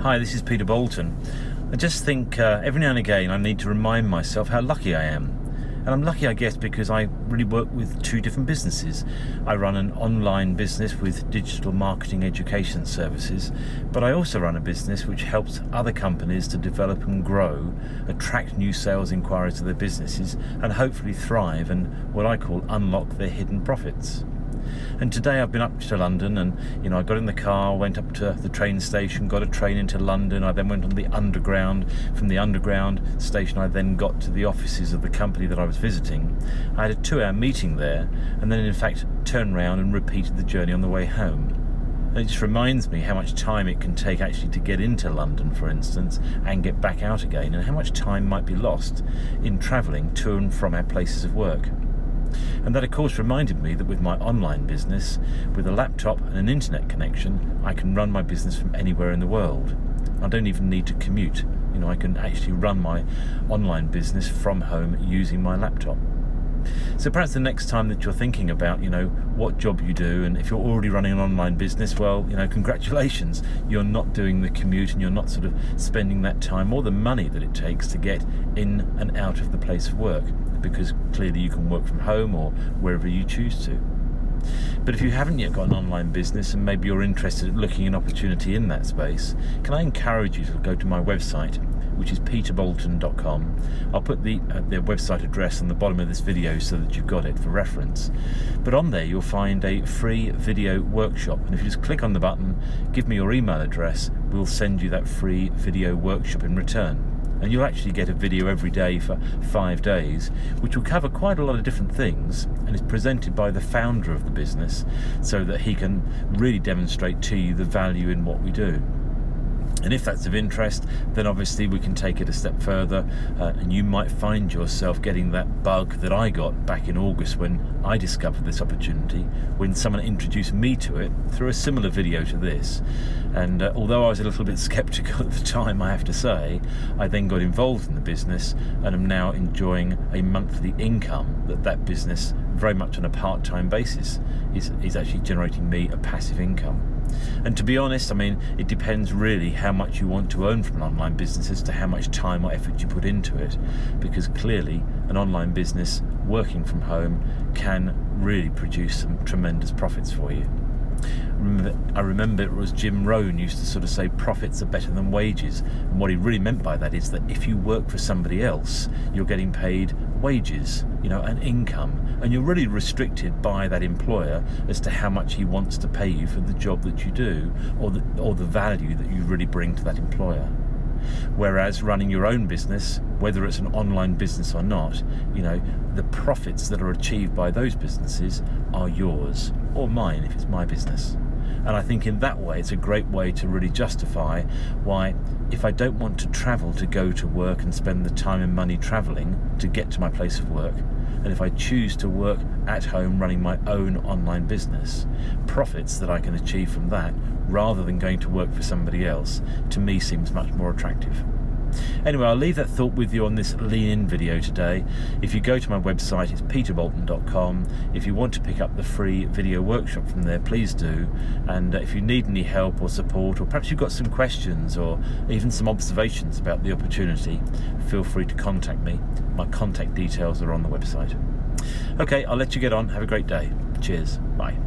Hi, this is Peter Bolton. I just think every now and again I need to remind myself how lucky I am. And I'm lucky, I guess, because I really work with two different businesses. I run an online business with digital marketing education services, but I also run a business which helps other companies to develop and grow, attract new sales inquiries to their businesses, and hopefully thrive and what I call unlock their hidden profits. And today I've been up to London and, I got in the car, went up to the train station, got a train into London. I then went on the underground. From the underground station, I then got to the offices of the company that I was visiting. I had a 2-hour meeting there and then, in fact, turned round and repeated the journey on the way home. And it just reminds me how much time it can take actually to get into London, for instance, and get back out again, and how much time might be lost in travelling to and from our places of work. And that, of course, reminded me that with my online business, with a laptop and an internet connection, I can run my business from anywhere in the world. I don't even need to commute. I can actually run my online business from home using my laptop. So perhaps the next time that you're thinking about, what job you do, and if you're already running an online business, well, congratulations. You're not doing the commute and you're not sort of spending that time or the money that it takes to get in and out of the place of work, because clearly you can work from home or wherever you choose to. But if you haven't yet got an online business and maybe you're interested in looking at an opportunity in that space, can I encourage you to go to my website, which is peterbolton.com. I'll put the website address on the bottom of this video so that you've got it for reference. But on there you'll find a free video workshop, and if you just click on the button, give me your email address, we'll send you that free video workshop in return. And you'll actually get a video every day for 5 days, which will cover quite a lot of different things, and is presented by the founder of the business so that he can really demonstrate to you the value in what we do. And if that's of interest, then obviously we can take it a step further, and you might find yourself getting that bug that I got back in August when I discovered this opportunity, when someone introduced me to it through a similar video to this. And although I was a little bit sceptical at the time, I have to say, I then got involved in the business and am now enjoying a monthly income that business, very much on a part-time basis, is actually generating me a passive income. And to be honest, it depends really how much you want to earn from an online business as to how much time or effort you put into it, because clearly an online business working from home can really produce some tremendous profits for you. I remember it was Jim Rohn used to sort of say profits are better than wages, and what he really meant by that is that if you work for somebody else, you're getting paid wages, an income, and you're really restricted by that employer as to how much he wants to pay you for the job that you do, or the value that you really bring to that employer. Whereas running your own business, whether it's an online business or not, the profits that are achieved by those businesses are yours, or mine if it's my business. And I think in that way it's a great way to really justify why, if I don't want to travel to go to work and spend the time and money travelling to get to my place of work, and if I choose to work at home running my own online business, profits that I can achieve from that rather than going to work for somebody else, to me seems much more attractive. Anyway, I'll leave that thought with you on this Lean In video today. If you go to my website, it's peterbolton.com. If you want to pick up the free video workshop from there, please do. And if you need any help or support, or perhaps you've got some questions or even some observations about the opportunity, feel free to contact me. My contact details are on the website. Okay, I'll let you get on. Have a great day. Cheers. Bye.